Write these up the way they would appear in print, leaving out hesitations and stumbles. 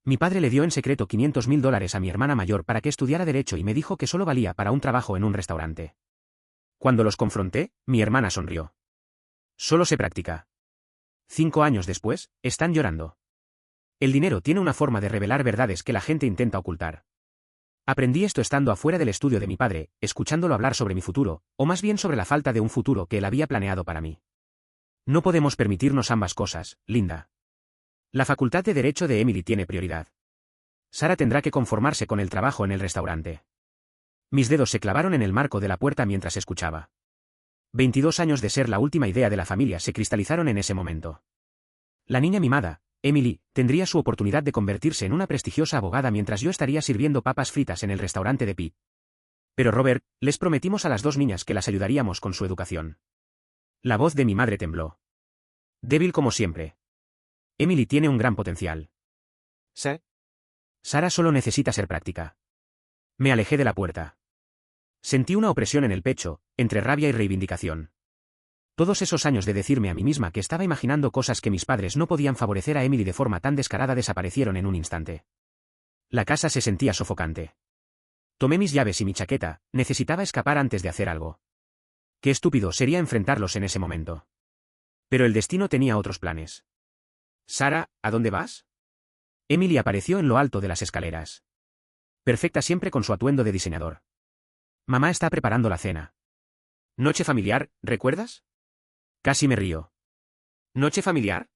Mi padre le dio en secreto $500.000 a mi hermana mayor para que estudiara Derecho y me dijo que solo valía para un trabajo en un restaurante. Cuando los confronté, mi hermana sonrió. Solo se practica. 5 años después, están llorando. El dinero tiene una forma de revelar verdades que la gente intenta ocultar. Aprendí esto estando afuera del estudio de mi padre, escuchándolo hablar sobre mi futuro, o más bien sobre la falta de un futuro que él había planeado para mí. No podemos permitirnos ambas cosas, Linda. La facultad de Derecho de Emily tiene prioridad. Sara tendrá que conformarse con el trabajo en el restaurante. Mis dedos se clavaron en el marco de la puerta mientras escuchaba. 22 años de ser la última idea de la familia se cristalizaron en ese momento. La niña mimada, Emily, tendría su oportunidad de convertirse en una prestigiosa abogada mientras yo estaría sirviendo papas fritas en el restaurante de Pete. Pero Robert, les prometimos a las 2 niñas que las ayudaríamos con su educación. La voz de mi madre tembló. Débil como siempre. Emily tiene un gran potencial. ¿Sí? Sara solo necesita ser práctica. Me alejé de la puerta. Sentí una opresión en el pecho, entre rabia y reivindicación. Todos esos años de decirme a mí misma que estaba imaginando cosas que mis padres no podían favorecer a Emily de forma tan descarada desaparecieron en un instante. La casa se sentía sofocante. Tomé mis llaves y mi chaqueta, necesitaba escapar antes de hacer algo. Qué estúpido sería enfrentarlos en ese momento. Pero el destino tenía otros planes. Sara, ¿a dónde vas? Emily apareció en lo alto de las escaleras. Perfecta siempre con su atuendo de diseñador. Mamá está preparando la cena. Noche familiar, ¿recuerdas? Casi me río. ¿Noche familiar?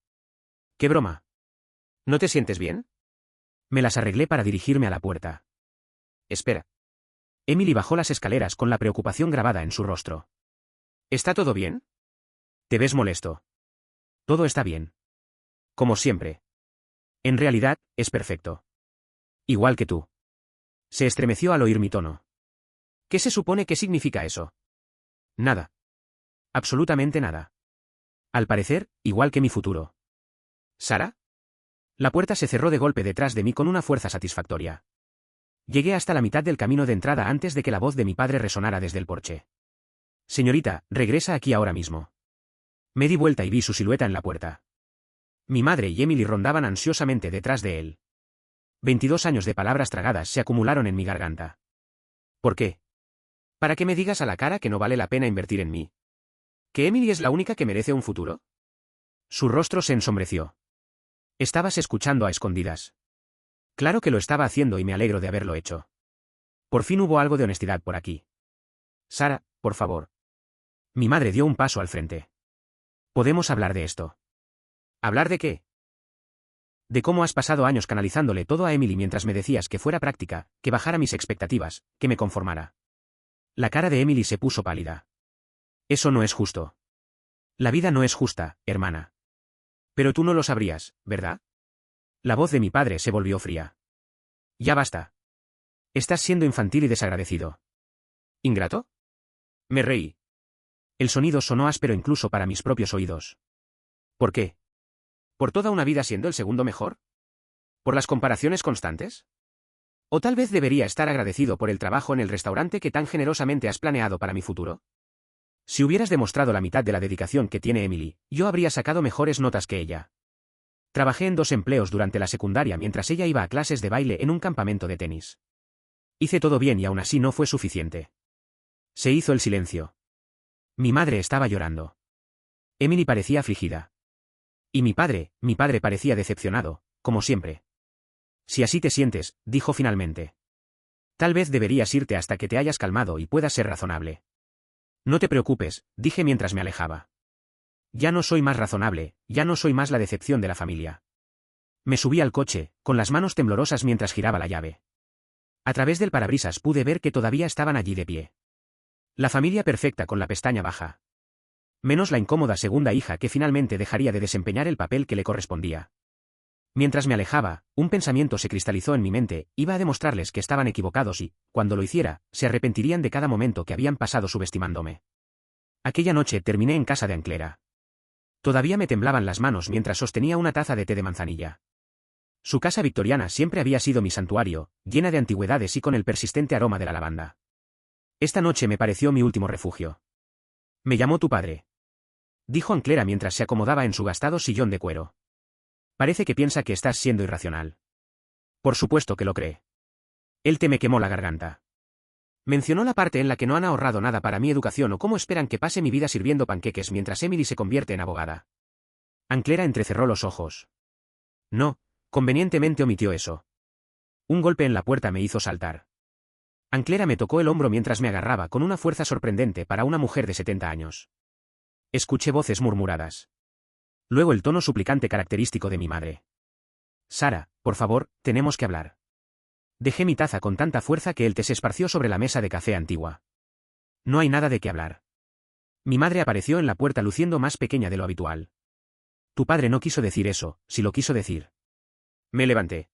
¡Qué broma! ¿No te sientes bien? Me las arreglé para dirigirme a la puerta. Espera. Emily bajó las escaleras con la preocupación grabada en su rostro. ¿Está todo bien? Te ves molesto. Todo está bien. Como siempre. En realidad, es perfecto. Igual que tú. Se estremeció al oír mi tono. ¿Qué se supone que significa eso? Nada. Absolutamente nada. Al parecer, igual que mi futuro. ¿Sara? La puerta se cerró de golpe detrás de mí con una fuerza satisfactoria. Llegué hasta la mitad del camino de entrada antes de que la voz de mi padre resonara desde el porche. Señorita, regresa aquí ahora mismo. Me di vuelta y vi su silueta en la puerta. Mi madre y Emily rondaban ansiosamente detrás de él. 22 años de palabras tragadas se acumularon en mi garganta. ¿Por qué? ¿Para que me digas a la cara que no vale la pena invertir en mí? ¿Que Emily es la única que merece un futuro? Su rostro se ensombreció. Estabas escuchando a escondidas. Claro que lo estaba haciendo y me alegro de haberlo hecho. Por fin hubo algo de honestidad por aquí. Sara, por favor. Mi madre dio un paso al frente. Podemos hablar de esto. ¿Hablar de qué? De cómo has pasado años canalizándole todo a Emily mientras me decías que fuera práctica, que bajara mis expectativas, que me conformara. La cara de Emily se puso pálida. Eso no es justo. La vida no es justa, hermana. Pero tú no lo sabrías, ¿verdad? La voz de mi padre se volvió fría. Ya basta. Estás siendo infantil y desagradecido. ¿Ingrato? Me reí. El sonido sonó áspero incluso para mis propios oídos. ¿Por qué? ¿Por toda una vida siendo el segundo mejor? ¿Por las comparaciones constantes? ¿O tal vez debería estar agradecido por el trabajo en el restaurante que tan generosamente has planeado para mi futuro? Si hubieras demostrado la mitad de la dedicación que tiene Emily, yo habría sacado mejores notas que ella. Trabajé en 2 empleos durante la secundaria mientras ella iba a clases de baile en un campamento de tenis. Hice todo bien y aún así no fue suficiente. Se hizo el silencio. Mi madre estaba llorando. Emily parecía afligida. Y mi padre parecía decepcionado, como siempre. Si así te sientes, dijo finalmente. Tal vez deberías irte hasta que te hayas calmado y puedas ser razonable. No te preocupes, dije mientras me alejaba. Ya no soy más razonable, ya no soy más la decepción de la familia. Me subí al coche, con las manos temblorosas mientras giraba la llave. A través del parabrisas pude ver que todavía estaban allí de pie. La familia perfecta con la pestaña baja. Menos la incómoda segunda hija que finalmente dejaría de desempeñar el papel que le correspondía. Mientras me alejaba, un pensamiento se cristalizó en mi mente, iba a demostrarles que estaban equivocados y, cuando lo hiciera, se arrepentirían de cada momento que habían pasado subestimándome. Aquella noche terminé en casa de Anclera. Todavía me temblaban las manos mientras sostenía una taza de té de manzanilla. Su casa victoriana siempre había sido mi santuario, llena de antigüedades y con el persistente aroma de la lavanda. Esta noche me pareció mi último refugio. Me llamó tu padre, dijo Anclera mientras se acomodaba en su gastado sillón de cuero. Parece que piensa que estás siendo irracional. Por supuesto que lo cree. Él me quemó la garganta. Mencionó la parte en la que no han ahorrado nada para mi educación o cómo esperan que pase mi vida sirviendo panqueques mientras Emily se convierte en abogada. Anclera entrecerró los ojos. No, convenientemente omitió eso. Un golpe en la puerta me hizo saltar. Anclera me tocó el hombro mientras me agarraba con una fuerza sorprendente para una mujer de 70 años. Escuché voces murmuradas. Luego el tono suplicante característico de mi madre. Sara, por favor, tenemos que hablar. Dejé mi taza con tanta fuerza que el té se esparció sobre la mesa de café antigua. No hay nada de qué hablar. Mi madre apareció en la puerta luciendo más pequeña de lo habitual. Tu padre no quiso decir eso, si lo quiso decir. Me levanté.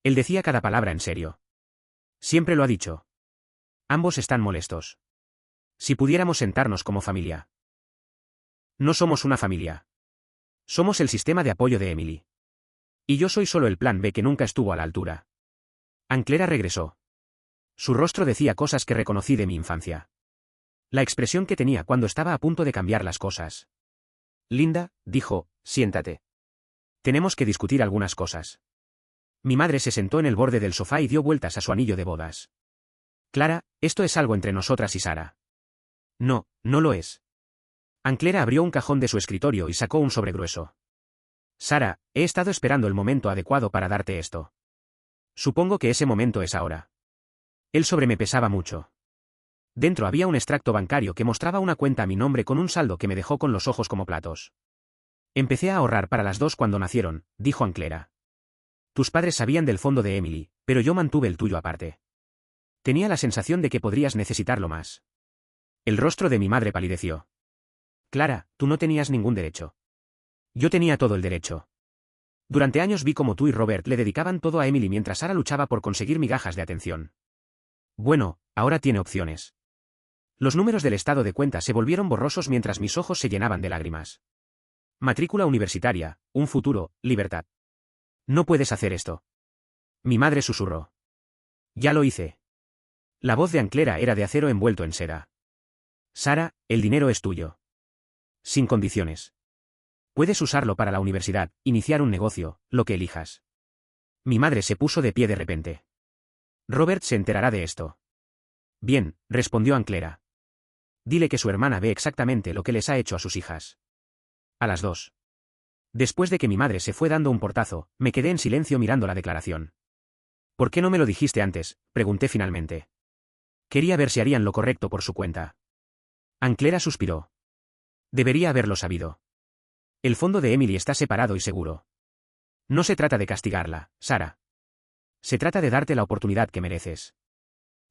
Él decía cada palabra en serio. Siempre lo ha dicho. Ambos están molestos. Si pudiéramos sentarnos como familia. No somos una familia. Somos el sistema de apoyo de Emily. Y yo soy solo el plan B que nunca estuvo a la altura. Anclera regresó. Su rostro decía cosas que reconocí de mi infancia. La expresión que tenía cuando estaba a punto de cambiar las cosas. Linda, dijo, siéntate. Tenemos que discutir algunas cosas. Mi madre se sentó en el borde del sofá y dio vueltas a su anillo de bodas. Clara, esto es algo entre nosotras y Sara. No, no lo es. Anclera abrió un cajón de su escritorio y sacó un sobre grueso. Sara, he estado esperando el momento adecuado para darte esto. Supongo que ese momento es ahora. El sobre me pesaba mucho. Dentro había un extracto bancario que mostraba una cuenta a mi nombre con un saldo que me dejó con los ojos como platos. Empecé a ahorrar para las dos cuando nacieron, dijo Anclera. Tus padres sabían del fondo de Emily, pero yo mantuve el tuyo aparte. Tenía la sensación de que podrías necesitarlo más. El rostro de mi madre palideció. Clara, tú no tenías ningún derecho. Yo tenía todo el derecho. Durante años vi cómo tú y Robert le dedicaban todo a Emily mientras Sara luchaba por conseguir migajas de atención. Bueno, ahora tiene opciones. Los números del estado de cuenta se volvieron borrosos mientras mis ojos se llenaban de lágrimas. Matrícula universitaria, un futuro, libertad. No puedes hacer esto. Mi madre susurró. Ya lo hice. La voz de Anclera era de acero envuelto en seda. Sara, el dinero es tuyo. Sin condiciones. Puedes usarlo para la universidad, iniciar un negocio, lo que elijas. Mi madre se puso de pie de repente. Robert se enterará de esto. Bien, respondió Anclera. Dile que su hermana ve exactamente lo que les ha hecho a sus hijas. A las dos. Después de que mi madre se fue dando un portazo, me quedé en silencio mirando la declaración. ¿Por qué no me lo dijiste antes?, pregunté finalmente. Quería ver si harían lo correcto por su cuenta. Anclera suspiró. Debería haberlo sabido. El fondo de Emily está separado y seguro. No se trata de castigarla, Sara. Se trata de darte la oportunidad que mereces.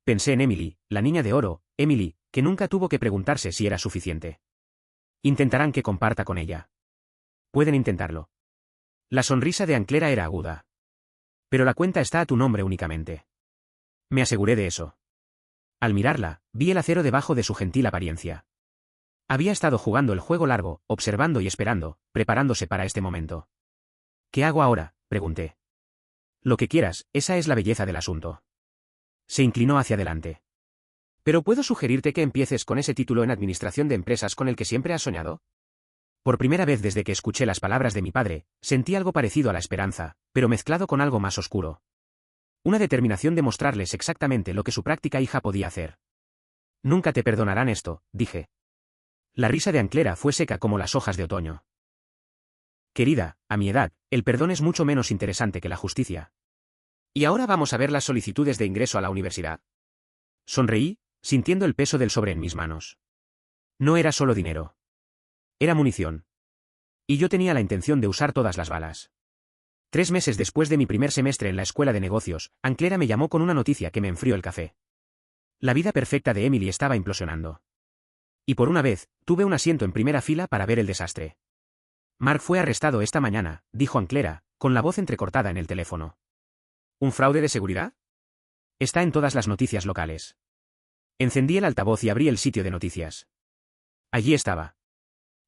Pensé en Emily, la niña de oro, Emily, que nunca tuvo que preguntarse si era suficiente. Intentarán que comparta con ella. Pueden intentarlo. La sonrisa de Anclera era aguda. Pero la cuenta está a tu nombre únicamente. Me aseguré de eso. Al mirarla, vi el acero debajo de su gentil apariencia. Había estado jugando el juego largo, observando y esperando, preparándose para este momento. ¿Qué hago ahora?, pregunté. Lo que quieras, esa es la belleza del asunto. Se inclinó hacia adelante. ¿Pero puedo sugerirte que empieces con ese título en administración de empresas con el que siempre has soñado? Por primera vez desde que escuché las palabras de mi padre, sentí algo parecido a la esperanza, pero mezclado con algo más oscuro. Una determinación de mostrarles exactamente lo que su práctica hija podía hacer. Nunca te perdonarán esto, dije. La risa de Anclera fue seca como las hojas de otoño. Querida, a mi edad, el perdón es mucho menos interesante que la justicia. Y ahora vamos a ver las solicitudes de ingreso a la universidad. Sonreí, sintiendo el peso del sobre en mis manos. No era solo dinero. Era munición. Y yo tenía la intención de usar todas las balas. 3 meses después de mi primer semestre en la escuela de negocios, Anclera me llamó con una noticia que me enfrió el café. La vida perfecta de Emily estaba implosionando. Y por una vez, tuve un asiento en primera fila para ver el desastre. Mark fue arrestado esta mañana, dijo Anclera, con la voz entrecortada en el teléfono. ¿Un fraude de seguridad? Está en todas las noticias locales. Encendí el altavoz y abrí el sitio de noticias. Allí estaba.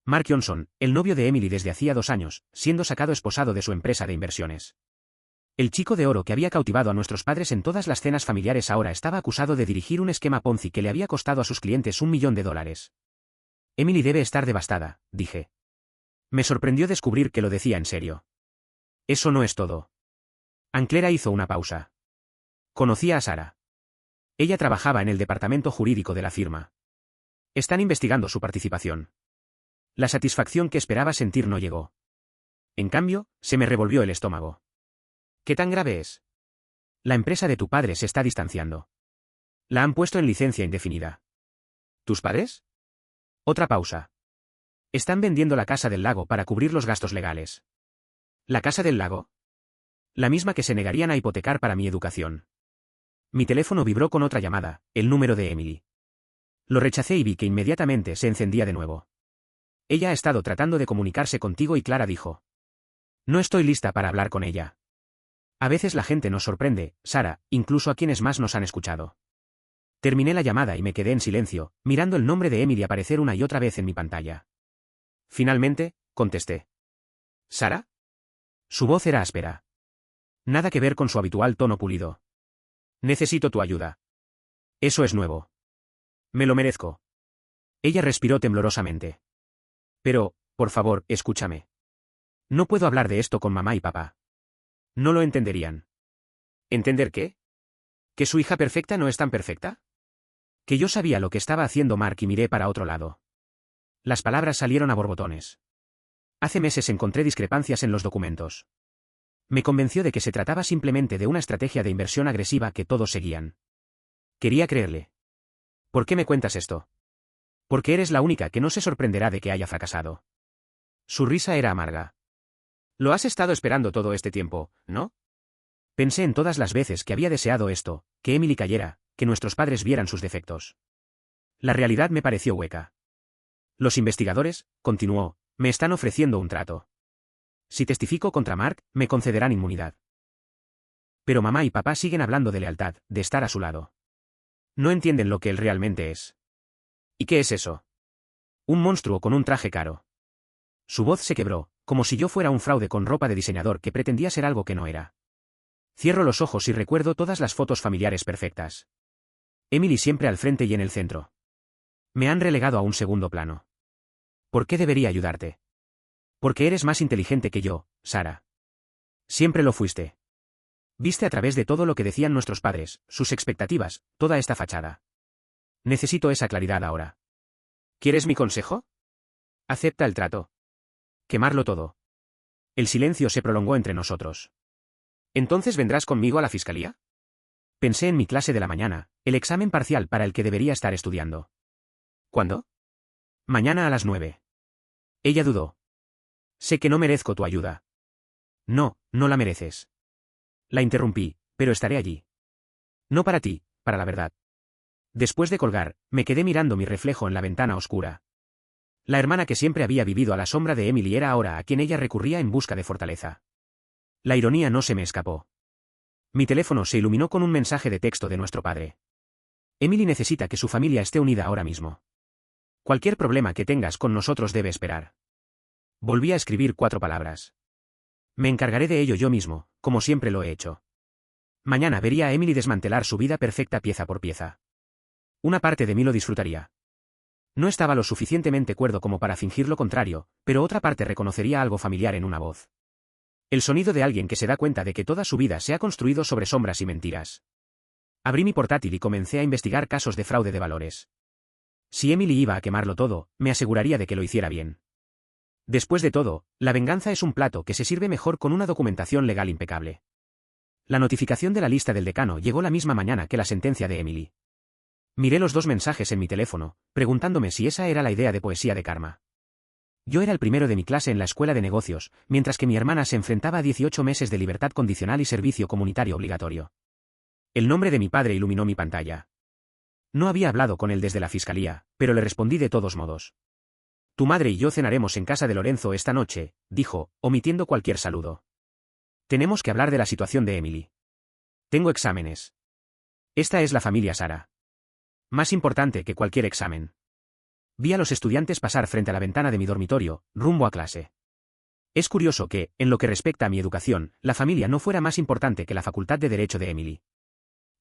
Mark Johnson, el novio de Emily desde hacía 2 años, siendo sacado esposado de su empresa de inversiones. El chico de oro que había cautivado a nuestros padres en todas las cenas familiares ahora estaba acusado de dirigir un esquema Ponzi que le había costado a sus clientes $1 millón. Emily debe estar devastada, dije. Me sorprendió descubrir que lo decía en serio. Eso no es todo. Anclera hizo una pausa. Conocía a Sara. Ella trabajaba en el departamento jurídico de la firma. Están investigando su participación. La satisfacción que esperaba sentir no llegó. En cambio, se me revolvió el estómago. ¿Qué tan grave es? La empresa de tu padre se está distanciando. La han puesto en licencia indefinida. ¿Tus padres? Otra pausa. Están vendiendo la Casa del Lago para cubrir los gastos legales. ¿La Casa del Lago? La misma que se negarían a hipotecar para mi educación. Mi teléfono vibró con otra llamada, el número de Emily. Lo rechacé y vi que inmediatamente se encendía de nuevo. Ella ha estado tratando de comunicarse contigo y Clara dijo. No estoy lista para hablar con ella. A veces la gente nos sorprende, Sara, incluso a quienes más nos han escuchado. Terminé la llamada y me quedé en silencio, mirando el nombre de Emily aparecer una y otra vez en mi pantalla. Finalmente, contesté. ¿Sara? Su voz era áspera. Nada que ver con su habitual tono pulido. Necesito tu ayuda. Eso es nuevo. Me lo merezco. Ella respiró temblorosamente. Pero, por favor, escúchame. No puedo hablar de esto con mamá y papá. No lo entenderían. ¿Entender qué? ¿Que su hija perfecta no es tan perfecta? Que yo sabía lo que estaba haciendo Mark y miré para otro lado. Las palabras salieron a borbotones. Hace meses encontré discrepancias en los documentos. Me convenció de que se trataba simplemente de una estrategia de inversión agresiva que todos seguían. Quería creerle. ¿Por qué me cuentas esto? Porque eres la única que no se sorprenderá de que haya fracasado. Su risa era amarga. Lo has estado esperando todo este tiempo, ¿no? Pensé en todas las veces que había deseado esto, que Emily cayera, que nuestros padres vieran sus defectos. La realidad me pareció hueca. Los investigadores, continuó, me están ofreciendo un trato. Si testifico contra Mark, me concederán inmunidad. Pero mamá y papá siguen hablando de lealtad, de estar a su lado. No entienden lo que él realmente es. ¿Y qué es eso? Un monstruo con un traje caro. Su voz se quebró, como si yo fuera un fraude con ropa de diseñador que pretendía ser algo que no era. Cierro los ojos y recuerdo todas las fotos familiares perfectas. Emily siempre al frente y en el centro. Me han relegado a un segundo plano. ¿Por qué debería ayudarte? Porque eres más inteligente que yo, Sara. Siempre lo fuiste. Viste a través de todo lo que decían nuestros padres, sus expectativas, toda esta fachada. Necesito esa claridad ahora. ¿Quieres mi consejo? Acepta el trato. Quemarlo todo. El silencio se prolongó entre nosotros. ¿Entonces vendrás conmigo a la fiscalía? Pensé en mi clase de la mañana, el examen parcial para el que debería estar estudiando. ¿Cuándo? Mañana a las 9. Ella dudó. Sé que no merezco tu ayuda. No, no la mereces. La interrumpí, pero estaré allí. No para ti, para la verdad. Después de colgar, me quedé mirando mi reflejo en la ventana oscura. La hermana que siempre había vivido a la sombra de Emily era ahora a quien ella recurría en busca de fortaleza. La ironía no se me escapó. Mi teléfono se iluminó con un mensaje de texto de nuestro padre. Emily necesita que su familia esté unida ahora mismo. Cualquier problema que tengas con nosotros debe esperar. Volví a escribir 4 palabras. Me encargaré de ello yo mismo, como siempre lo he hecho. Mañana vería a Emily desmantelar su vida perfecta pieza por pieza. Una parte de mí lo disfrutaría. No estaba lo suficientemente cuerdo como para fingir lo contrario, pero otra parte reconocería algo familiar en una voz. El sonido de alguien que se da cuenta de que toda su vida se ha construido sobre sombras y mentiras. Abrí mi portátil y comencé a investigar casos de fraude de valores. Si Emily iba a quemarlo todo, me aseguraría de que lo hiciera bien. Después de todo, la venganza es un plato que se sirve mejor con una documentación legal impecable. La notificación de la lista del decano llegó la misma mañana que la sentencia de Emily. Miré los 2 mensajes en mi teléfono, preguntándome si esa era la idea de poesía de karma. Yo era el primero de mi clase en la escuela de negocios, mientras que mi hermana se enfrentaba a 18 meses de libertad condicional y servicio comunitario obligatorio. El nombre de mi padre iluminó mi pantalla. No había hablado con él desde la fiscalía, pero le respondí de todos modos. Tu madre y yo cenaremos en casa de Lorenzo esta noche, dijo, omitiendo cualquier saludo. Tenemos que hablar de la situación de Emily. Tengo exámenes. Esta es la familia Sara. Más importante que cualquier examen. Vi a los estudiantes pasar frente a la ventana de mi dormitorio, rumbo a clase. Es curioso que, en lo que respecta a mi educación, la familia no fuera más importante que la facultad de Derecho de Emily.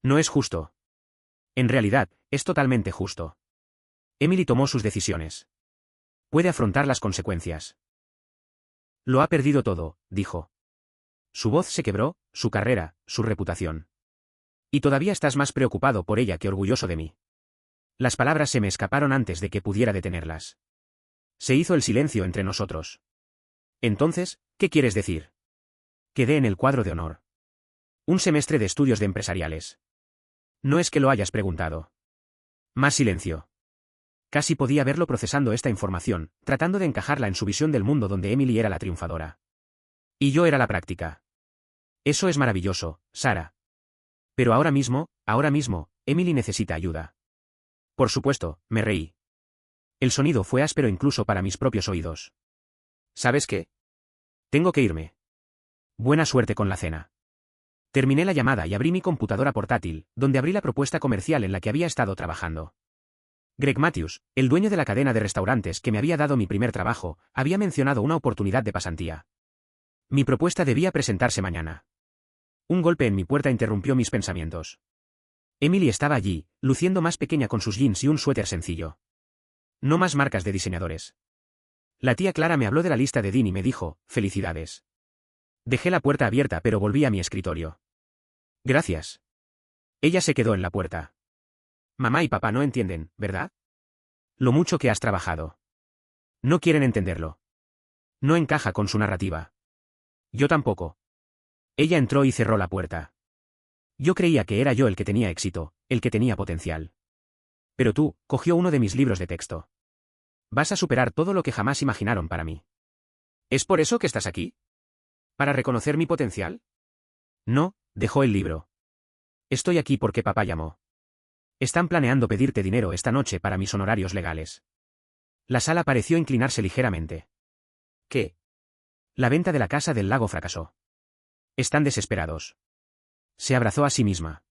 No es justo. En realidad, es totalmente justo. Emily tomó sus decisiones. Puede afrontar las consecuencias. Lo ha perdido todo, dijo. Su voz se quebró, su carrera, su reputación. Y todavía estás más preocupado por ella que orgulloso de mí. Las palabras se me escaparon antes de que pudiera detenerlas. Se hizo el silencio entre nosotros. Entonces, ¿qué quieres decir? Quedé en el cuadro de honor. Un semestre de estudios de empresariales. No es que lo hayas preguntado. Más silencio. Casi podía verlo procesando esta información, tratando de encajarla en su visión del mundo donde Emily era la triunfadora. Y yo era la práctica. Eso es maravilloso, Sara. Pero ahora mismo, Emily necesita ayuda. Por supuesto, me reí. El sonido fue áspero incluso para mis propios oídos. ¿Sabes qué? Tengo que irme. Buena suerte con la cena. Terminé la llamada y abrí mi computadora portátil, donde abrí la propuesta comercial en la que había estado trabajando. Greg Matthews, el dueño de la cadena de restaurantes que me había dado mi primer trabajo, había mencionado una oportunidad de pasantía. Mi propuesta debía presentarse mañana. Un golpe en mi puerta interrumpió mis pensamientos. Emily estaba allí, luciendo más pequeña con sus jeans y un suéter sencillo. No más marcas de diseñadores. La tía Clara me habló de la lista de Dean y me dijo, felicidades. Dejé la puerta abierta pero volví a mi escritorio. Gracias. Ella se quedó en la puerta. Mamá y papá no entienden, ¿verdad? Lo mucho que has trabajado. No quieren entenderlo. No encaja con su narrativa. Yo tampoco. Ella entró y cerró la puerta. Yo creía que era yo el que tenía éxito, el que tenía potencial. Pero tú, cogió uno de mis libros de texto. Vas a superar todo lo que jamás imaginaron para mí. ¿Es por eso que estás aquí? ¿Para reconocer mi potencial? No, dejó el libro. Estoy aquí porque papá llamó. Están planeando pedirte dinero esta noche para mis honorarios legales. La sala pareció inclinarse ligeramente. ¿Qué? La venta de la casa del lago fracasó. Están desesperados. Se abrazó a sí misma.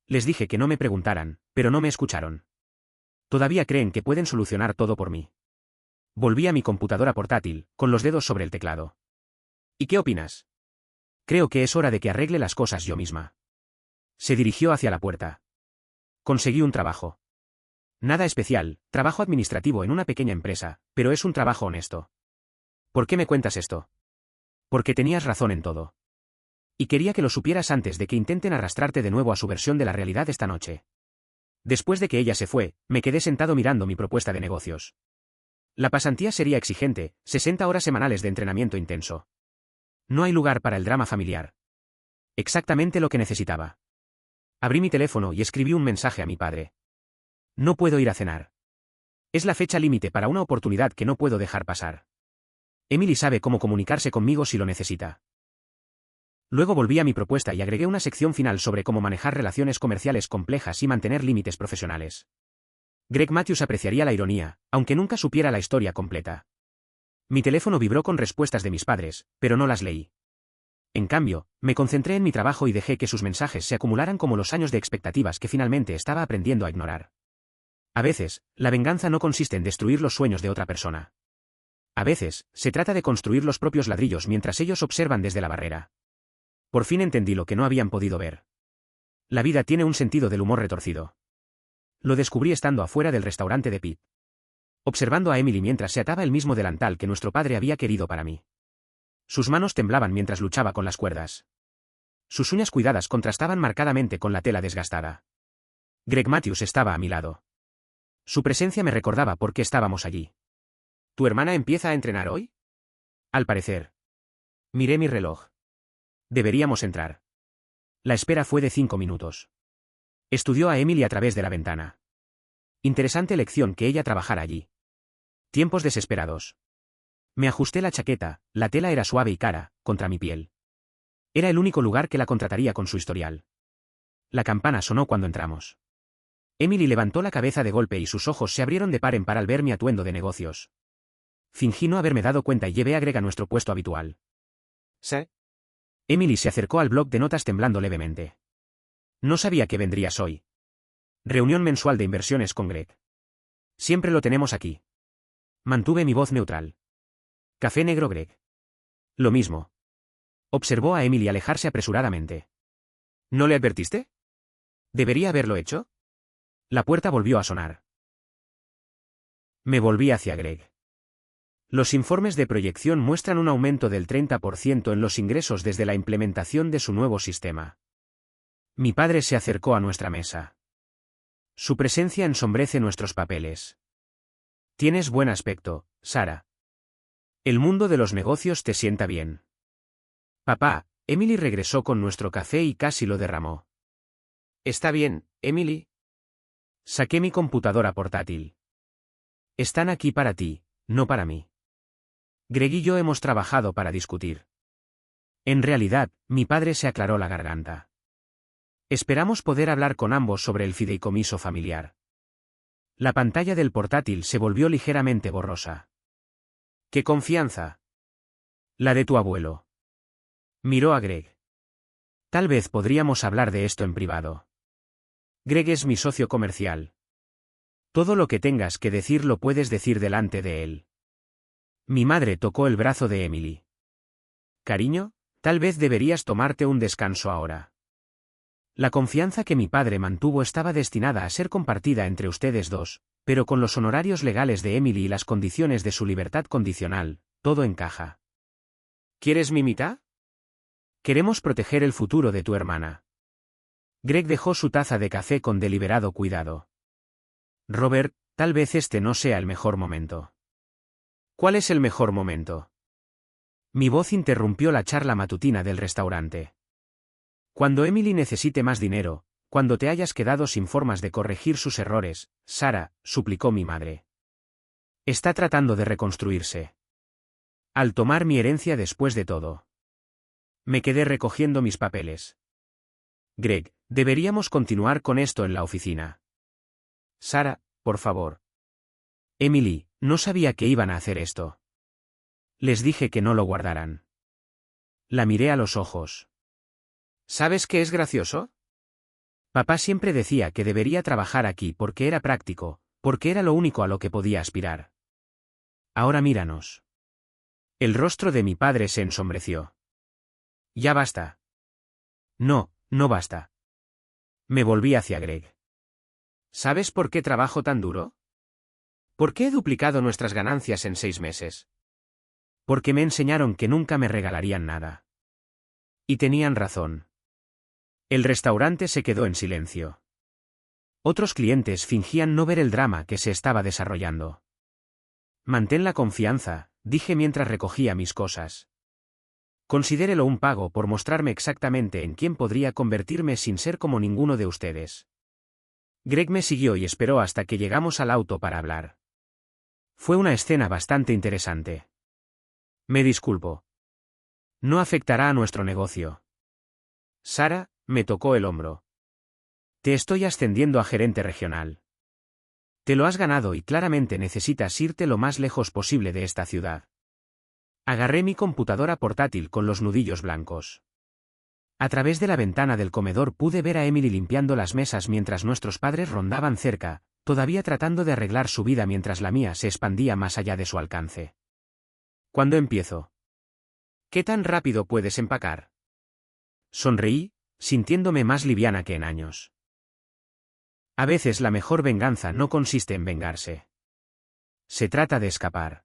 Les dije que no me preguntaran, pero no me escucharon. Todavía creen que pueden solucionar todo por mí. Volví a mi computadora portátil, con los dedos sobre el teclado. ¿Y qué opinas? Creo que es hora de que arregle las cosas yo misma. Se dirigió hacia la puerta. Conseguí un trabajo. Nada especial, trabajo administrativo en una pequeña empresa, pero es un trabajo honesto. ¿Por qué me cuentas esto? Porque tenías razón en todo. Y quería que lo supieras antes de que intenten arrastrarte de nuevo a su versión de la realidad esta noche. Después de que ella se fue, me quedé sentado mirando mi propuesta de negocios. La pasantía sería exigente, 60 horas semanales de entrenamiento intenso. No hay lugar para el drama familiar. Exactamente lo que necesitaba. Abrí mi teléfono y escribí un mensaje a mi padre. No puedo ir a cenar. Es la fecha límite para una oportunidad que no puedo dejar pasar. Emily sabe cómo comunicarse conmigo si lo necesita. Luego volví a mi propuesta y agregué una sección final sobre cómo manejar relaciones comerciales complejas y mantener límites profesionales. Greg Matthews apreciaría la ironía, aunque nunca supiera la historia completa. Mi teléfono vibró con respuestas de mis padres, pero no las leí. En cambio, me concentré en mi trabajo y dejé que sus mensajes se acumularan como los años de expectativas que finalmente estaba aprendiendo a ignorar. A veces, la venganza no consiste en destruir los sueños de otra persona. A veces, se trata de construir los propios ladrillos mientras ellos observan desde la barrera. Por fin entendí lo que no habían podido ver. La vida tiene un sentido del humor retorcido. Lo descubrí estando afuera del restaurante de Pete. Observando a Emily mientras se ataba el mismo delantal que nuestro padre había querido para mí. Sus manos temblaban mientras luchaba con las cuerdas. Sus uñas cuidadas contrastaban marcadamente con la tela desgastada. Greg Matthews estaba a mi lado. Su presencia me recordaba por qué estábamos allí. ¿Tu hermana empieza a entrenar hoy? Al parecer. Miré mi reloj. Deberíamos entrar. La espera fue de 5 minutos. Estudió a Emily a través de la ventana. Interesante lección que ella trabajara allí. Tiempos desesperados. Me ajusté la chaqueta, la tela era suave y cara, contra mi piel. Era el único lugar que la contrataría con su historial. La campana sonó cuando entramos. Emily levantó la cabeza de golpe y sus ojos se abrieron de par en par al ver mi atuendo de negocios. Fingí no haberme dado cuenta y llevé a Greg a nuestro puesto habitual. ¿Sí? Emily se acercó al bloc de notas temblando levemente. No sabía que vendrías hoy. Reunión mensual de inversiones con Greg. Siempre lo tenemos aquí. Mantuve mi voz neutral. Café negro Greg. Lo mismo. Observó a Emily alejarse apresuradamente. ¿No le advertiste? ¿Debería haberlo hecho? La puerta volvió a sonar. Me volví hacia Greg. Los informes de proyección muestran un aumento del 30% en los ingresos desde la implementación de su nuevo sistema. Mi padre se acercó a nuestra mesa. Su presencia ensombrece nuestros papeles. Tienes buen aspecto, Sara. El mundo de los negocios te sienta bien. Papá, Emily regresó con nuestro café y casi lo derramó. Está bien, Emily. Saqué mi computadora portátil. Están aquí para ti, no para mí. Greg y yo hemos trabajado para discutir. En realidad, mi padre se aclaró la garganta. Esperamos poder hablar con ambos sobre el fideicomiso familiar. La pantalla del portátil se volvió ligeramente borrosa. ¡Qué confianza! La de tu abuelo. Miró a Greg. Tal vez podríamos hablar de esto en privado. Greg es mi socio comercial. Todo lo que tengas que decir lo puedes decir delante de él. Mi madre tocó el brazo de Emily. Cariño, tal vez deberías tomarte un descanso ahora. La confianza que mi padre mantuvo estaba destinada a ser compartida entre ustedes dos, pero con los honorarios legales de Emily y las condiciones de su libertad condicional, todo encaja. ¿Quieres mi mitad? Queremos proteger el futuro de tu hermana. Greg dejó su taza de café con deliberado cuidado. Robert, tal vez este no sea el mejor momento. ¿Cuál es el mejor momento? Mi voz interrumpió la charla matutina del restaurante. Cuando Emily necesite más dinero, cuando te hayas quedado sin formas de corregir sus errores, Sara, suplicó mi madre. Está tratando de reconstruirse. Al tomar mi herencia después de todo. Me quedé recogiendo mis papeles. Greg, deberíamos continuar con esto en la oficina. Sara, por favor. Emily, no sabía que iban a hacer esto. Les dije que no lo guardaran. La miré a los ojos. ¿Sabes qué es gracioso? Papá siempre decía que debería trabajar aquí porque era práctico, porque era lo único a lo que podía aspirar. Ahora míranos. El rostro de mi padre se ensombreció. Ya basta. No, no basta. Me volví hacia Greg. ¿Sabes por qué trabajo tan duro? ¿Por qué he duplicado nuestras ganancias en 6 meses? Porque me enseñaron que nunca me regalarían nada. Y tenían razón. El restaurante se quedó en silencio. Otros clientes fingían no ver el drama que se estaba desarrollando. Mantén la confianza, dije mientras recogía mis cosas. Considérelo un pago por mostrarme exactamente en quién podría convertirme sin ser como ninguno de ustedes. Greg me siguió y esperó hasta que llegamos al auto para hablar. Fue una escena bastante interesante. Me disculpo. No afectará a nuestro negocio. Sara, me tocó el hombro. Te estoy ascendiendo a gerente regional. Te lo has ganado y claramente necesitas irte lo más lejos posible de esta ciudad. Agarré mi computadora portátil con los nudillos blancos. A través de la ventana del comedor pude ver a Emily limpiando las mesas mientras nuestros padres rondaban cerca, todavía tratando de arreglar su vida mientras la mía se expandía más allá de su alcance. ¿Cuándo empiezo? ¿Qué tan rápido puedes empacar? Sonreí, sintiéndome más liviana que en años. A veces la mejor venganza no consiste en vengarse. Se trata de escapar.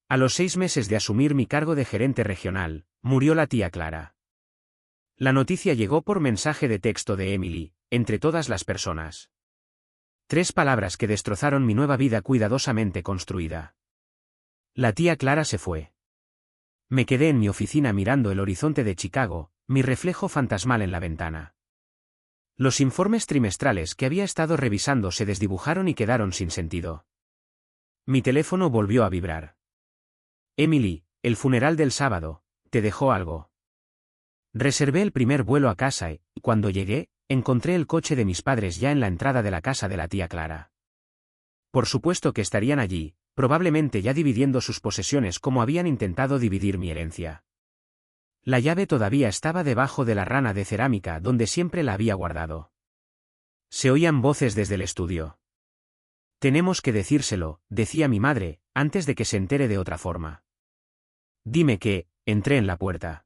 A los 6 meses de asumir mi cargo de gerente regional, murió la tía Clara. La noticia llegó por mensaje de texto de Emily, entre todas las personas. 3 palabras que destrozaron mi nueva vida cuidadosamente construida. La tía Clara se fue. Me quedé en mi oficina mirando el horizonte de Chicago, mi reflejo fantasmal en la ventana. Los informes trimestrales que había estado revisando se desdibujaron y quedaron sin sentido. Mi teléfono volvió a vibrar. Emily, el funeral del sábado, ¿te dejó algo? Reservé el primer vuelo a casa y, cuando llegué, encontré el coche de mis padres ya en la entrada de la casa de la tía Clara. Por supuesto que estarían allí, probablemente ya dividiendo sus posesiones como habían intentado dividir mi herencia. La llave todavía estaba debajo de la rana de cerámica donde siempre la había guardado. Se oían voces desde el estudio. Tenemos que decírselo, decía mi madre, antes de que se entere de otra forma. Dime que, entré en la puerta.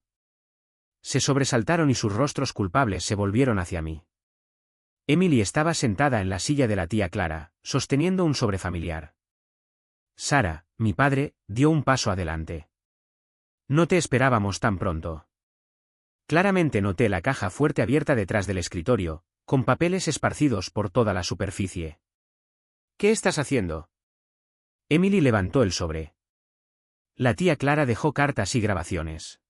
Se sobresaltaron y sus rostros culpables se volvieron hacia mí. Emily estaba sentada en la silla de la tía Clara, sosteniendo un sobre familiar. Sara, Mi padre dio un paso adelante. No te esperábamos tan pronto. Claramente noté la caja fuerte abierta detrás del escritorio, con papeles esparcidos por toda la superficie. ¿Qué estás haciendo? Emily levantó el sobre. La tía Clara dejó cartas y grabaciones.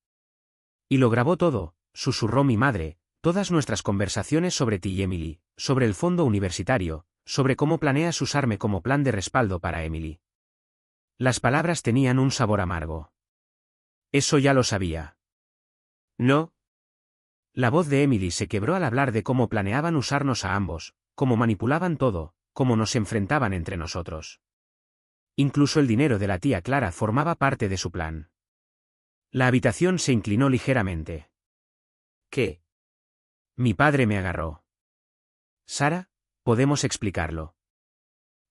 Y lo grabó todo, susurró mi madre, todas nuestras conversaciones sobre ti y Emily, sobre el fondo universitario, sobre cómo planeas usarme como plan de respaldo para Emily. Las palabras tenían un sabor amargo. Eso ya lo sabía. No. La voz de Emily se quebró al hablar de cómo planeaban usarnos a ambos, cómo manipulaban todo, cómo nos enfrentaban entre nosotros. Incluso el dinero de la tía Clara formaba parte de su plan. La habitación se inclinó ligeramente. ¿Qué? Mi padre me agarró. Sara, podemos explicarlo.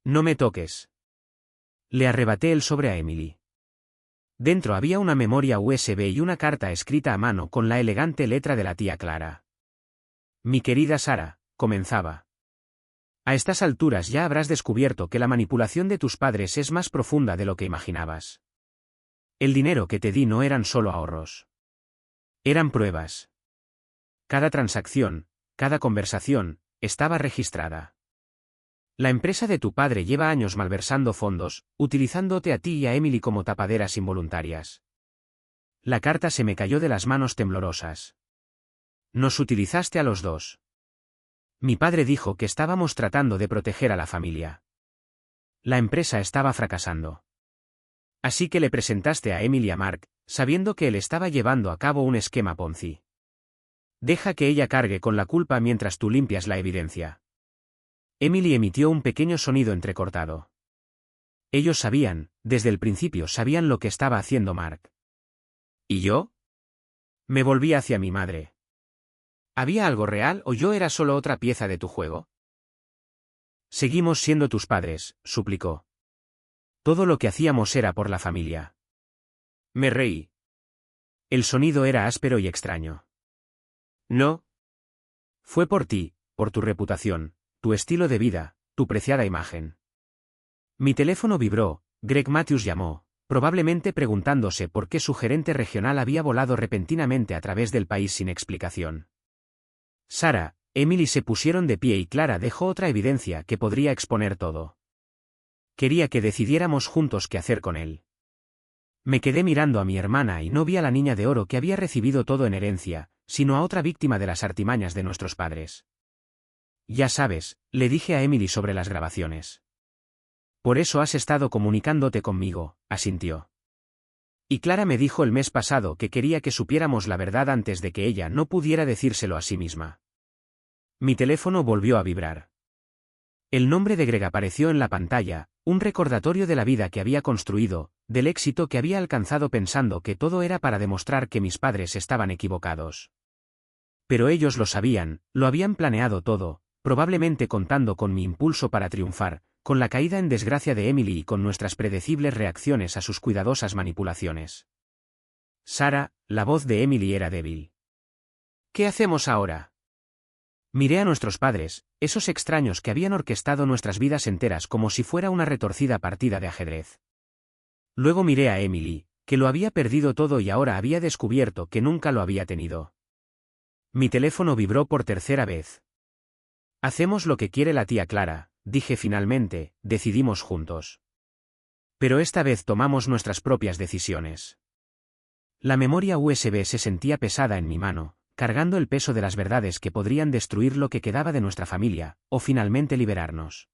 No me toques. Le arrebaté el sobre a Emily. Dentro había una memoria USB y una carta escrita a mano con la elegante letra de la tía Clara. Mi querida Sara, comenzaba. A estas alturas ya habrás descubierto que la manipulación de tus padres es más profunda de lo que imaginabas. El dinero que te di no eran solo ahorros. Eran pruebas. Cada transacción, cada conversación, estaba registrada. La empresa de tu padre lleva años malversando fondos, utilizándote a ti y a Emily como tapaderas involuntarias. La carta se me cayó de las manos temblorosas. Nos utilizaste a los dos. Mi padre dijo que estábamos tratando de proteger a la familia. La empresa estaba fracasando. Así que le presentaste a Emily a Mark, sabiendo que él estaba llevando a cabo un esquema Ponzi. Deja que ella cargue con la culpa mientras tú limpias la evidencia. Emily emitió un pequeño sonido entrecortado. Ellos sabían, desde el principio sabían lo que estaba haciendo Mark. ¿Y yo? Me volví hacia mi madre. ¿Había algo real o yo era solo otra pieza de tu juego? Seguimos siendo tus padres, suplicó. Todo lo que hacíamos era por la familia. Me reí. El sonido era áspero y extraño. No. Fue por ti, por tu reputación, tu estilo de vida, tu preciada imagen. Mi teléfono vibró, Greg Matthews llamó, probablemente preguntándose por qué su gerente regional había volado repentinamente a través del país sin explicación. Sara, Emily se pusieron de pie y Clara dejó otra evidencia que podría exponer todo. Quería que decidiéramos juntos qué hacer con él. Me quedé mirando a mi hermana y no vi a la niña de oro que había recibido todo en herencia, sino a otra víctima de las artimañas de nuestros padres. Ya sabes, le dije a Emily sobre las grabaciones. Por eso has estado comunicándote conmigo, asintió. Y Clara me dijo el mes pasado que quería que supiéramos la verdad antes de que ella no pudiera decírselo a sí misma. Mi teléfono volvió a vibrar. El nombre de Greg apareció en la pantalla, un recordatorio de la vida que había construido, del éxito que había alcanzado pensando que todo era para demostrar que mis padres estaban equivocados. Pero ellos lo sabían, lo habían planeado todo, probablemente contando con mi impulso para triunfar, con la caída en desgracia de Emily y con nuestras predecibles reacciones a sus cuidadosas manipulaciones. Sara, la voz de Emily era débil. ¿Qué hacemos ahora? Miré a nuestros padres, esos extraños que habían orquestado nuestras vidas enteras como si fuera una retorcida partida de ajedrez. Luego miré a Emily, que lo había perdido todo y ahora había descubierto que nunca lo había tenido. Mi teléfono vibró por tercera vez. Hacemos lo que quiere la tía Clara, dije finalmente, decidimos juntos. Pero esta vez tomamos nuestras propias decisiones. La memoria USB se sentía pesada en mi mano, cargando el peso de las verdades que podrían destruir lo que quedaba de nuestra familia, o finalmente liberarnos.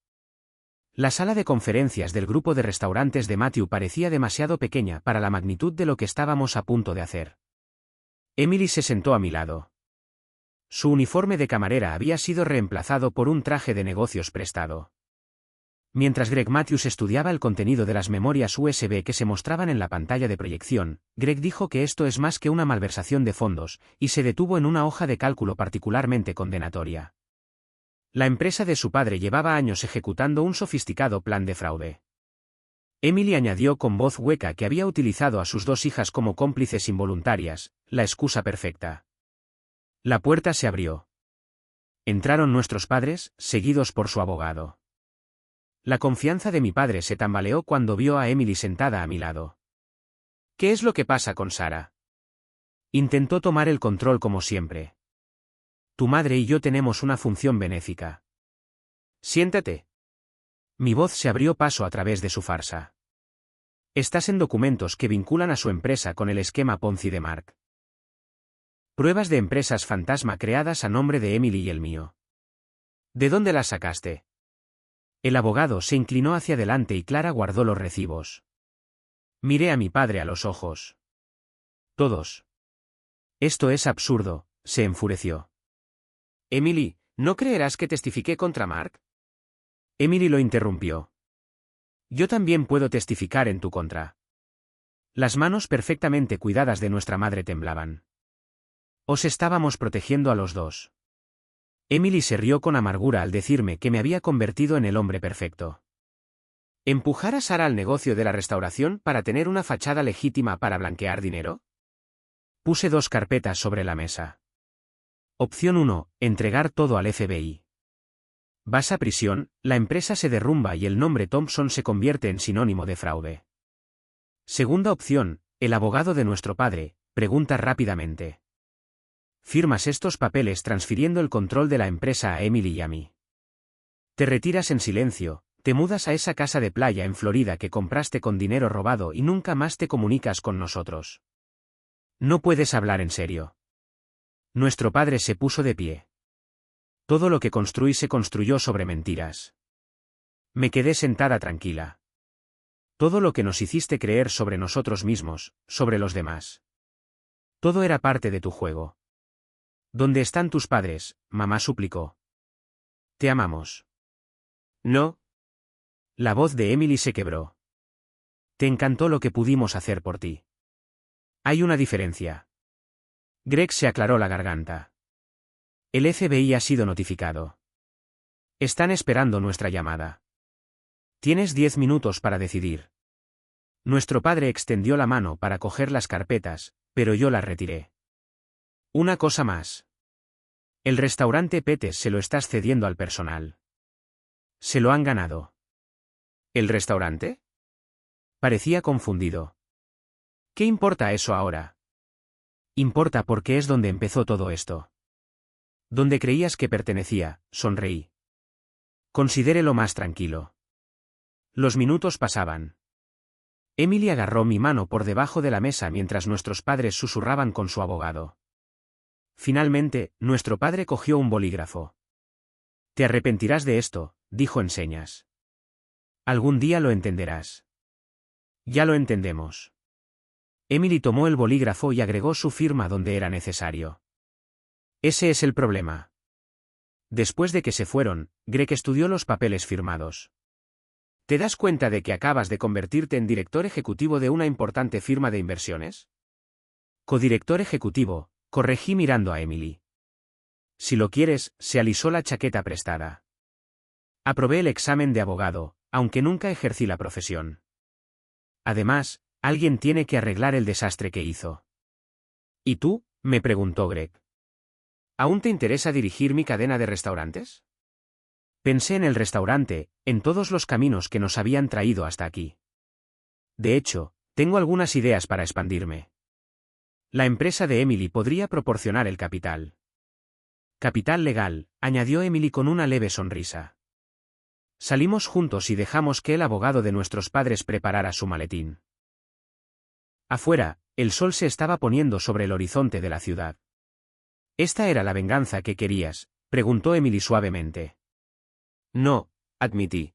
La sala de conferencias del grupo de restaurantes de Matthew parecía demasiado pequeña para la magnitud de lo que estábamos a punto de hacer. Emily se sentó a mi lado. Su uniforme de camarera había sido reemplazado por un traje de negocios prestado. Mientras Greg Matthews estudiaba el contenido de las memorias USB que se mostraban en la pantalla de proyección, Greg dijo que esto es más que una malversación de fondos, y se detuvo en una hoja de cálculo particularmente condenatoria. La empresa de su padre llevaba años ejecutando un sofisticado plan de fraude. Emily añadió con voz hueca que había utilizado a sus dos hijas como cómplices involuntarias, la excusa perfecta. La puerta se abrió. Entraron nuestros padres, seguidos por su abogado. La confianza de mi padre se tambaleó cuando vio a Emily sentada a mi lado. ¿Qué es lo que pasa con Sara? Intentó tomar el control como siempre. Tu madre y yo tenemos una función benéfica. Siéntate. Mi voz se abrió paso a través de su farsa. Estás en documentos que vinculan a su empresa con el esquema Ponzi de Mark. Pruebas de empresas fantasma creadas a nombre de Emily y el mío. ¿De dónde las sacaste? El abogado se inclinó hacia adelante y Clara guardó los recibos. Miré a mi padre a los ojos. Todos. Esto es absurdo, se enfureció. Emily, ¿no creerás que testifiqué contra Mark? Emily lo interrumpió. Yo también puedo testificar en tu contra. Las manos perfectamente cuidadas de nuestra madre temblaban. Os estábamos protegiendo a los dos. Emily se rió con amargura al decirme que me había convertido en el hombre perfecto. ¿Empujar a Sara al negocio de la restauración para tener una fachada legítima para blanquear dinero? Puse 2 carpetas sobre la mesa. Opción 1, entregar todo al FBI. Vas a prisión, la empresa se derrumba y el nombre Thompson se convierte en sinónimo de fraude. Segunda opción, el abogado de nuestro padre, pregunta rápidamente. Firmas estos papeles transfiriendo el control de la empresa a Emily y a mí. Te retiras en silencio, te mudas a esa casa de playa en Florida que compraste con dinero robado y nunca más te comunicas con nosotros. No puedes hablar en serio. Nuestro padre se puso de pie. Todo lo que construí se construyó sobre mentiras. Me quedé sentada tranquila. Todo lo que nos hiciste creer sobre nosotros mismos, sobre los demás. Todo era parte de tu juego. ¿Dónde están tus padres?, mamá suplicó. Te amamos. No. La voz de Emily se quebró. Te encantó lo que pudimos hacer por ti. Hay una diferencia. Greg se aclaró la garganta. El FBI ha sido notificado. Están esperando nuestra llamada. Tienes 10 minutos para decidir. Nuestro padre extendió la mano para coger las carpetas, pero yo las retiré. Una cosa más. El restaurante Petes se lo estás cediendo al personal. Se lo han ganado. ¿El restaurante? Parecía confundido. ¿Qué importa eso ahora? Importa porque es donde empezó todo esto. Donde creías que pertenecía, sonreí. Considérelo más tranquilo. Los minutos pasaban. Emily agarró mi mano por debajo de la mesa mientras nuestros padres susurraban con su abogado. Finalmente, nuestro padre cogió un bolígrafo. Te arrepentirás de esto, dijo en señas. Algún día lo entenderás. Ya lo entendemos. Emily tomó el bolígrafo y agregó su firma donde era necesario. Ese es el problema. Después de que se fueron, Greg estudió los papeles firmados. ¿Te das cuenta de que acabas de convertirte en director ejecutivo de una importante firma de inversiones? Codirector ejecutivo, corregí mirando a Emily. Si lo quieres, se alisó la chaqueta prestada. Aprobé el examen de abogado, aunque nunca ejercí la profesión. Además, alguien tiene que arreglar el desastre que hizo. ¿Y tú?, me preguntó Greg. ¿Aún te interesa dirigir mi cadena de restaurantes? Pensé en el restaurante, en todos los caminos que nos habían traído hasta aquí. De hecho, tengo algunas ideas para expandirme. La empresa de Emily podría proporcionar el capital. Capital legal, añadió Emily con una leve sonrisa. Salimos juntos y dejamos que el abogado de nuestros padres preparara su maletín. Afuera, el sol se estaba poniendo sobre el horizonte de la ciudad. ¿Esta era la venganza que querías?, preguntó Emily suavemente. No, admití.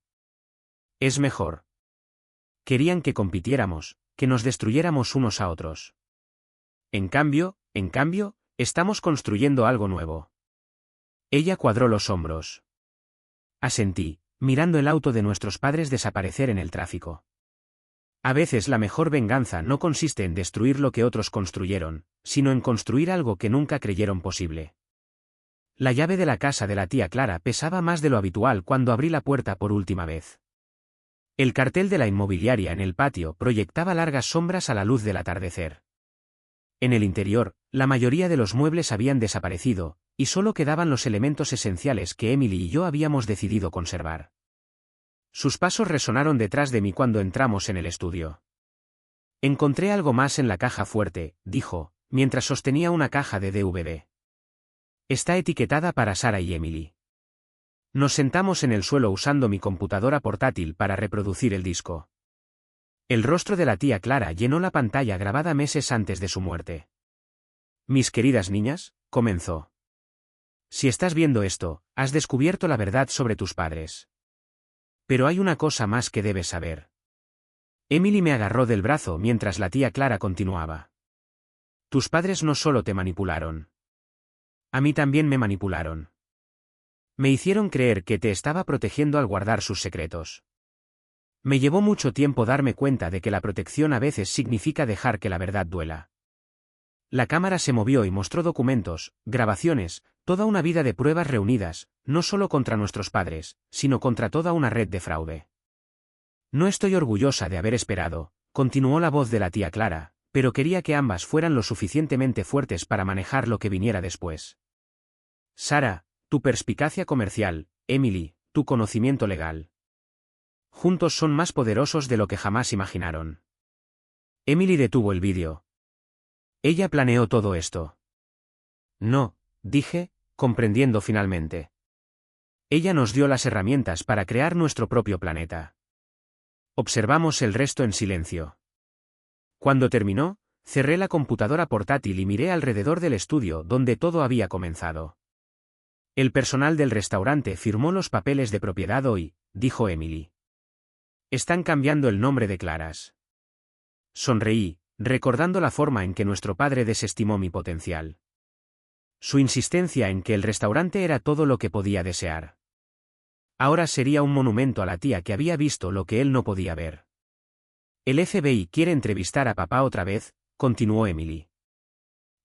Es mejor. Querían que compitiéramos, que nos destruyéramos unos a otros. En cambio, estamos construyendo algo nuevo. Ella cuadró los hombros. Asentí, mirando el auto de nuestros padres desaparecer en el tráfico. A veces la mejor venganza no consiste en destruir lo que otros construyeron, sino en construir algo que nunca creyeron posible. La llave de la casa de la tía Clara pesaba más de lo habitual cuando abrí la puerta por última vez. El cartel de la inmobiliaria en el patio proyectaba largas sombras a la luz del atardecer. En el interior, la mayoría de los muebles habían desaparecido, y solo quedaban los elementos esenciales que Emily y yo habíamos decidido conservar. Sus pasos resonaron detrás de mí cuando entramos en el estudio. Encontré algo más en la caja fuerte, dijo, mientras sostenía una caja de DVD. Está etiquetada para Sarah y Emily. Nos sentamos en el suelo usando mi computadora portátil para reproducir el disco. El rostro de la tía Clara llenó la pantalla grabada meses antes de su muerte. Mis queridas niñas, comenzó. Si estás viendo esto, has descubierto la verdad sobre tus padres. Pero hay una cosa más que debes saber. Emily me agarró del brazo mientras la tía Clara continuaba. Tus padres no solo te manipularon. A mí también me manipularon. Me hicieron creer que te estaba protegiendo al guardar sus secretos. Me llevó mucho tiempo darme cuenta de que la protección a veces significa dejar que la verdad duela. La cámara se movió y mostró documentos, grabaciones, toda una vida de pruebas reunidas, no solo contra nuestros padres, sino contra toda una red de fraude. No estoy orgullosa de haber esperado, continuó la voz de la tía Clara, pero quería que ambas fueran lo suficientemente fuertes para manejar lo que viniera después. Sarah, tu perspicacia comercial, Emily, tu conocimiento legal. Juntos son más poderosos de lo que jamás imaginaron. Emily detuvo el vídeo. Ella planeó todo esto. No, dije, comprendiendo finalmente. Ella nos dio las herramientas para crear nuestro propio planeta. Observamos el resto en silencio. Cuando terminó, cerré la computadora portátil y miré alrededor del estudio donde todo había comenzado. El personal del restaurante firmó los papeles de propiedad hoy, dijo Emily. Están cambiando el nombre de Claras. Sonreí, recordando la forma en que nuestro padre desestimó mi potencial. Su insistencia en que el restaurante era todo lo que podía desear. Ahora sería un monumento a la tía que había visto lo que él no podía ver. El FBI quiere entrevistar a papá otra vez, continuó Emily.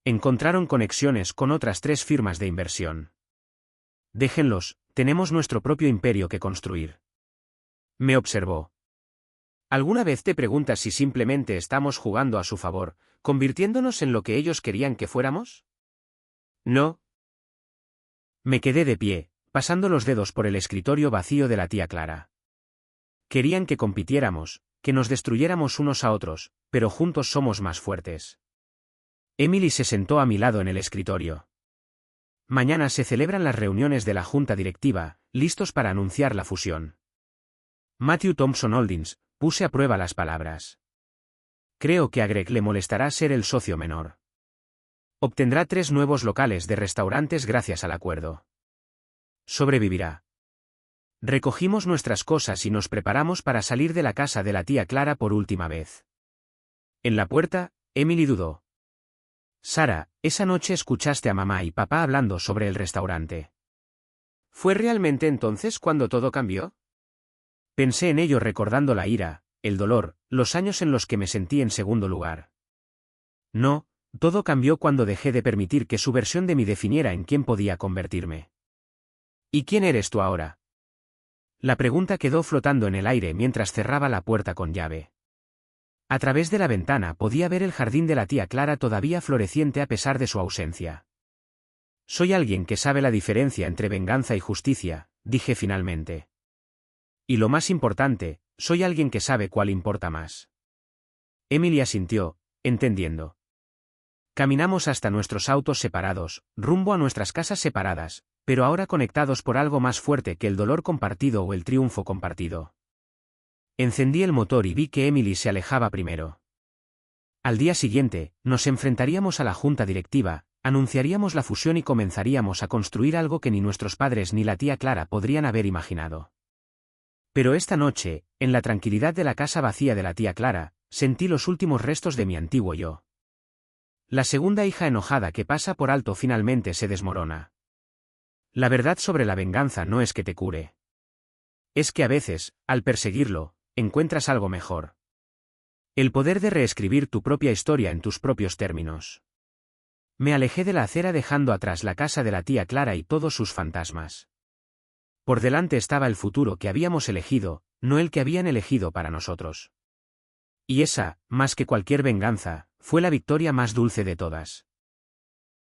Encontraron conexiones con otras 3 firmas de inversión. Déjenlos, tenemos nuestro propio imperio que construir. Me observó. ¿Alguna vez te preguntas si simplemente estamos jugando a su favor, convirtiéndonos en lo que ellos querían que fuéramos? No. Me quedé de pie, pasando los dedos por el escritorio vacío de la tía Clara. Querían que compitiéramos, que nos destruyéramos unos a otros, pero juntos somos más fuertes. Emily se sentó a mi lado en el escritorio. Mañana se celebran las reuniones de la junta directiva, listos para anunciar la fusión. Matthew Thompson Holdings, puse a prueba las palabras. Creo que a Greg le molestará ser el socio menor. Obtendrá 3 nuevos locales de restaurantes gracias al acuerdo. Sobrevivirá. Recogimos nuestras cosas y nos preparamos para salir de la casa de la tía Clara por última vez. En la puerta, Emily dudó. Sarah, esa noche escuchaste a mamá y papá hablando sobre el restaurante. ¿Fue realmente entonces cuando todo cambió? Pensé en ello recordando la ira, el dolor, los años en los que me sentí en segundo lugar. No, todo cambió cuando dejé de permitir que su versión de mí definiera en quién podía convertirme. ¿Y quién eres tú ahora? La pregunta quedó flotando en el aire mientras cerraba la puerta con llave. A través de la ventana podía ver el jardín de la tía Clara todavía floreciente a pesar de su ausencia. Soy alguien que sabe la diferencia entre venganza y justicia, dije finalmente. Y lo más importante, soy alguien que sabe cuál importa más. Emily asintió, entendiendo. Caminamos hasta nuestros autos separados, rumbo a nuestras casas separadas, pero ahora conectados por algo más fuerte que el dolor compartido o el triunfo compartido. Encendí el motor y vi que Emily se alejaba primero. Al día siguiente, nos enfrentaríamos a la junta directiva, anunciaríamos la fusión y comenzaríamos a construir algo que ni nuestros padres ni la tía Clara podrían haber imaginado. Pero esta noche, en la tranquilidad de la casa vacía de la tía Clara, sentí los últimos restos de mi antiguo yo. La segunda hija enojada que pasa por alto finalmente se desmorona. La verdad sobre la venganza no es que te cure. Es que a veces, al perseguirlo, encuentras algo mejor. El poder de reescribir tu propia historia en tus propios términos. Me alejé de la acera dejando atrás la casa de la tía Clara y todos sus fantasmas. Por delante estaba el futuro que habíamos elegido, no el que habían elegido para nosotros. Y esa, más que cualquier venganza, fue la victoria más dulce de todas.